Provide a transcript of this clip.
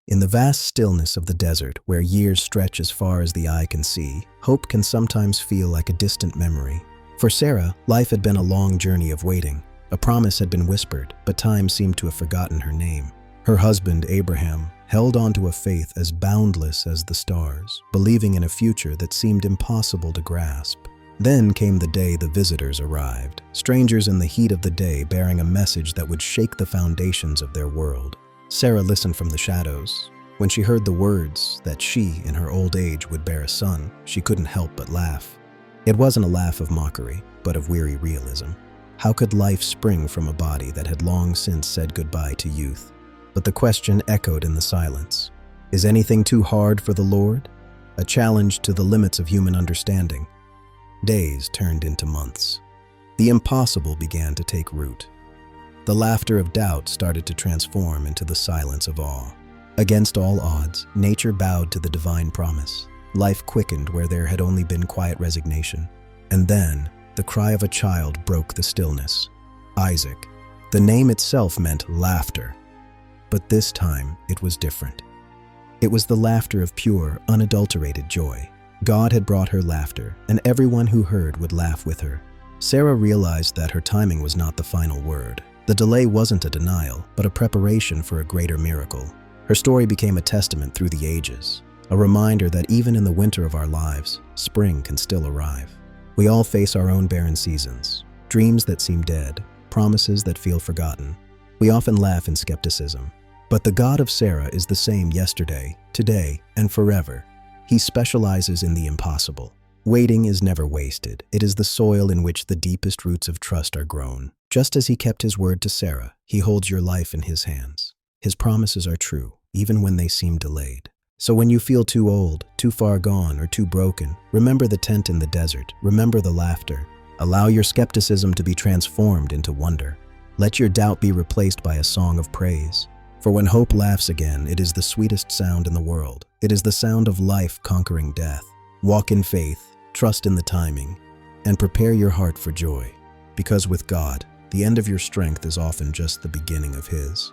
In the vast stillness of the desert, where years stretch as far as the eye can see, hope can sometimes feel like a distant memory. For Sarah, life had been a long journey of waiting. A promise had been whispered, but time seemed to have forgotten her name. Her husband, Abraham, held on to a faith as boundless as the stars, believing in a future that seemed impossible to grasp. Then came the day the visitors arrived, strangers in the heat of the day bearing a message that would shake the foundations of their world. Sarah listened from the shadows. When she heard the words that she, in her old age, would bear a son, she couldn't help but laugh. It wasn't a laugh of mockery, but of weary realism. How could life spring from a body that had long since said goodbye to youth? But the question echoed in the silence. Is anything too hard for the Lord? A challenge to the limits of human understanding. Days turned into months. The impossible began to take root. The laughter of doubt started to transform into the silence of awe. Against all odds, nature bowed to the divine promise. Life quickened where there had only been quiet resignation. And then, the cry of a child broke the stillness. Isaac. The name itself meant laughter. But this time, it was different. It was the laughter of pure, unadulterated joy. God had brought her laughter, and everyone who heard would laugh with her. Sarah realized that her timing was not the final word. The delay wasn't a denial, but a preparation for a greater miracle. Her story became a testament through the ages, a reminder that even in the winter of our lives, spring can still arrive. We all face our own barren seasons, dreams that seem dead, promises that feel forgotten. We often laugh in skepticism. But the God of Sarah is the same yesterday, today, and forever. He specializes in the impossible. Waiting is never wasted. It is the soil in which the deepest roots of trust are grown. Just as he kept his word to Sarah, he holds your life in his hands. His promises are true, even when they seem delayed. So when you feel too old, too far gone, or too broken, remember the tent in the desert. Remember the laughter. Allow your skepticism to be transformed into wonder. Let your doubt be replaced by a song of praise. For when hope laughs again, it is the sweetest sound in the world. It is the sound of life conquering death. Walk in faith, trust in the timing, and prepare your heart for joy. Because with God, the end of your strength is often just the beginning of His.